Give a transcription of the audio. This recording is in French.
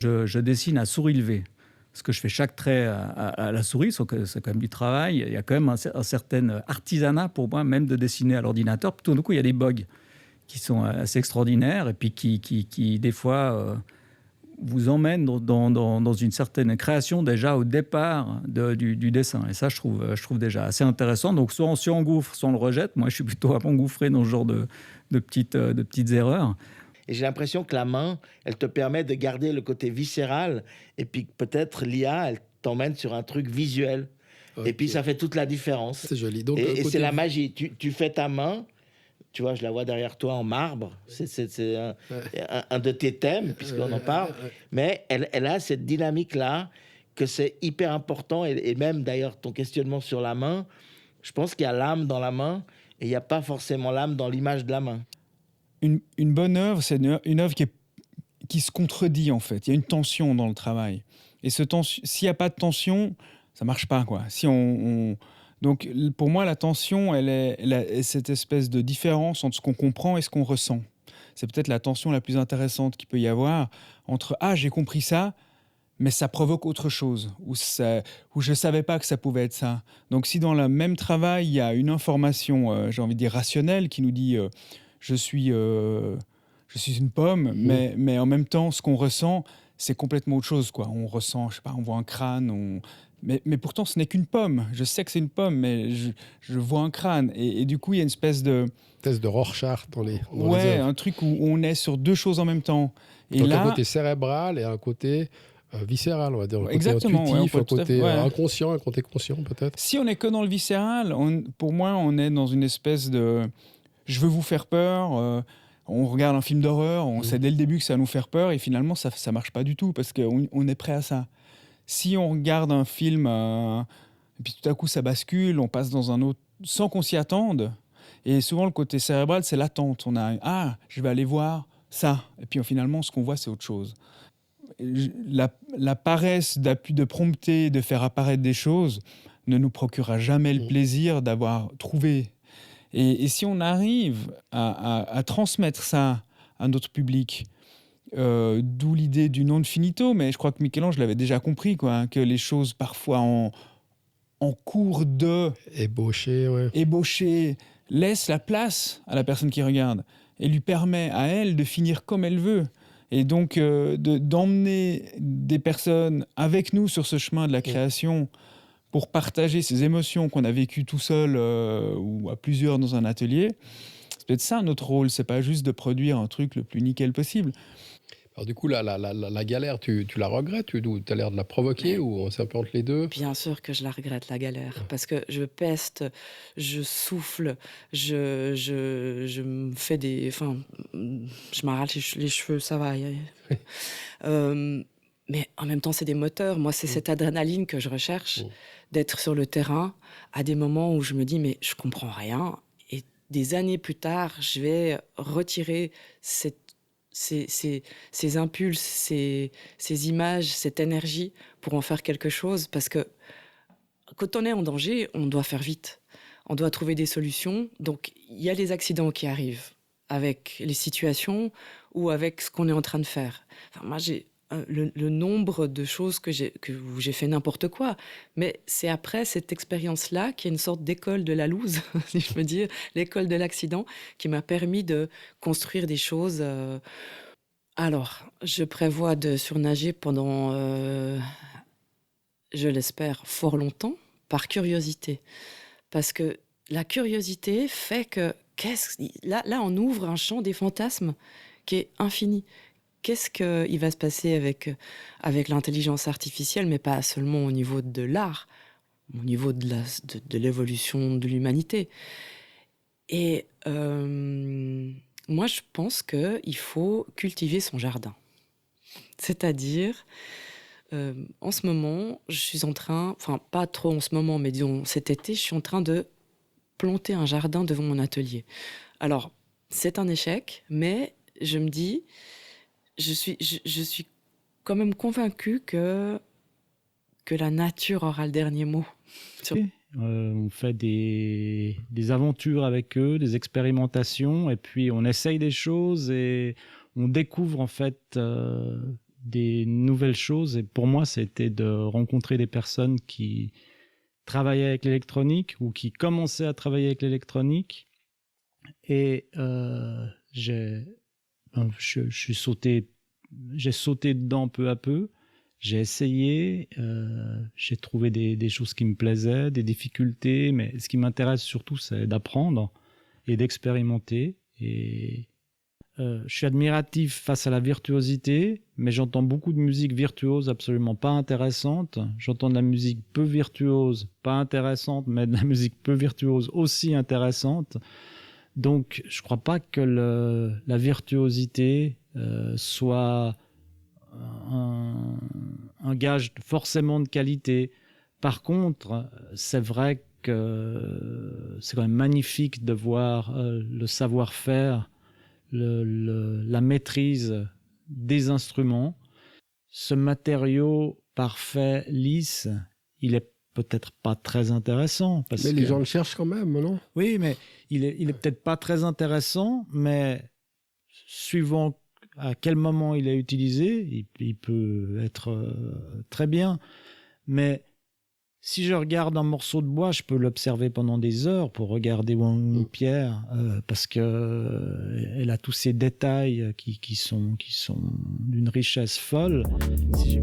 Je dessine à souris levée. Parce que je fais chaque trait à la souris, sauf que c'est quand même du travail. Il y a quand même un certain artisanat pour moi, même de dessiner à l'ordinateur. Tout d'un coup, il y a des bugs qui sont assez extraordinaires et puis qui des fois, vous emmènent dans une certaine création déjà au départ du dessin. Et ça, je trouve déjà assez intéressant. Donc, soit on s'y engouffre, soit on le rejette. Moi, je suis plutôt à m'engouffrer dans ce genre de petites erreurs. Et j'ai l'impression que la main, elle te permet de garder le côté viscéral et puis peut-être l'IA, elle t'emmène sur un truc visuel. Et puis OK. ça fait toute la différence. C'est joli. Donc, Et c'est côté la vi magie. Tu fais ta main, tu vois, je la vois derrière toi en marbre. C'est ouais, un de tes thèmes, puisqu'on en parle. ouais. Mais elle a cette dynamique-là, que c'est hyper important. Et même d'ailleurs, ton questionnement sur la main, je pense qu'il y a l'âme dans la main et il n'y a pas forcément l'âme dans l'image de la main. Une bonne œuvre, c'est une œuvre qui se contredit, en fait. Il y a une tension dans le travail. Et s'il n'y a pas de tension, ça marche pas, quoi. Donc, pour moi, la tension, elle est cette espèce de différence entre ce qu'on comprend et ce qu'on ressent. C'est peut-être la tension la plus intéressante qu'il peut y avoir entre « Ah, j'ai compris ça », mais ça provoque autre chose, ou je savais pas que ça pouvait être ça. Donc, si dans le même travail, il y a une information, j'ai envie de dire rationnelle, qui nous dit je suis une pomme, mais en même temps, ce qu'on ressent, c'est complètement autre chose, quoi. On ressent, je sais pas, on voit un crâne, mais pourtant, ce n'est qu'une pomme. Je sais que c'est une pomme, mais je vois un crâne. Et du coup, il y a une espèce de... Test de Rorschach dans les Ouais, œuvres. un truc où on est sur deux choses en même temps. Et Donc, un là, côté cérébral et un côté viscéral, on va dire. Un côté exactement, ouais, on intuitif, peut un tout à fait, côté ouais. inconscient, un côté conscient, peut-être. Si on est que dans le viscéral, pour moi, on est dans une espèce de... Je veux vous faire peur. On regarde un film d'horreur, on sait dès le début que ça va nous faire peur, et finalement, ça marche pas du tout, parce qu'on est prêt à ça. Si on regarde un film, et puis tout à coup, ça bascule, on passe dans un autre, sans qu'on s'y attende. Et souvent, le côté cérébral, c'est l'attente. On a, ah, je vais aller voir ça. Et puis finalement, ce qu'on voit, c'est autre chose. La paresse de prompter, de faire apparaître des choses, ne nous procurera jamais le plaisir d'avoir trouvé. Et si on arrive à transmettre ça à notre public, d'où l'idée du non finito, mais je crois que Michel-Ange l'avait déjà compris, quoi, hein, que les choses parfois en cours de Ébauché, ouais. ébaucher laissent la place à la personne qui regarde et lui permet à elle de finir comme elle veut. Et donc d'emmener des personnes avec nous sur ce chemin de la création pour partager ces émotions qu'on a vécues tout seul ou à plusieurs dans un atelier. C'est peut-être ça notre rôle, c'est pas juste de produire un truc le plus nickel possible. Alors du coup, la galère, tu la regrettes? Tu as l'air de la provoquer ou c'est un peu entre les deux? Bien sûr que je la regrette, la galère, parce que je peste, je souffle, je me fais des... Enfin, je m'arrache les cheveux, ça va. Mais en même temps, c'est des moteurs. Moi, c'est cette adrénaline que je recherche, d'être sur le terrain à des moments où je me dis, mais je comprends rien. Et des années plus tard, je vais retirer ces impulses, ces images, cette énergie pour en faire quelque chose. Parce que quand on est en danger, on doit faire vite. On doit trouver des solutions. Donc, il y a les accidents qui arrivent avec les situations ou avec ce qu'on est en train de faire. Enfin, moi, j'ai le nombre de choses où j'ai fait n'importe quoi. Mais c'est après cette expérience-là, qui est une sorte d'école de la loose, si je peux dire, l'école de l'accident, qui m'a permis de construire des choses. Alors, je prévois de surnager pendant, je l'espère, fort longtemps, par curiosité. Parce que la curiosité fait que, là, on ouvre un champ des fantasmes qui est infini. Qu'est-ce qu'il va se passer avec l'intelligence artificielle, mais pas seulement au niveau de l'art, au niveau de l'évolution de l'humanité. Et moi, je pense qu'il faut cultiver son jardin. C'est-à-dire, en ce moment, je suis en train, enfin pas trop en ce moment, mais disons cet été, je suis en train de planter un jardin devant mon atelier. Alors, c'est un échec, mais je me dis, je suis quand même convaincue que la nature aura le dernier mot. On fait des aventures avec eux, des expérimentations, et puis on essaye des choses et on découvre en fait des nouvelles choses. Et pour moi, c'était de rencontrer des personnes qui travaillaient avec l'électronique ou qui commençaient à travailler avec l'électronique. Et j'ai sauté dedans peu à peu. J'ai essayé, j'ai trouvé des choses qui me plaisaient, des difficultés, mais ce qui m'intéresse surtout, c'est d'apprendre et d'expérimenter. Et je suis admiratif face à la virtuosité, mais j'entends beaucoup de musique virtuose absolument pas intéressante. J'entends de la musique peu virtuose, pas intéressante, mais de la musique peu virtuose aussi intéressante. Donc, je crois pas que la virtuosité soit un gage forcément de qualité. Par contre, c'est vrai que c'est quand même magnifique de voir le savoir-faire, la maîtrise des instruments. Ce matériau parfait, lisse, il est peut-être pas très intéressant. Mais les gens le cherchent quand même, non? Oui, mais il est peut-être pas très intéressant, mais suivant à quel moment il est utilisé, il peut être très bien. Mais si je regarde un morceau de bois, je peux l'observer pendant des heures pour regarder une pierre, parce que elle a tous ces détails qui sont d'une richesse folle. Si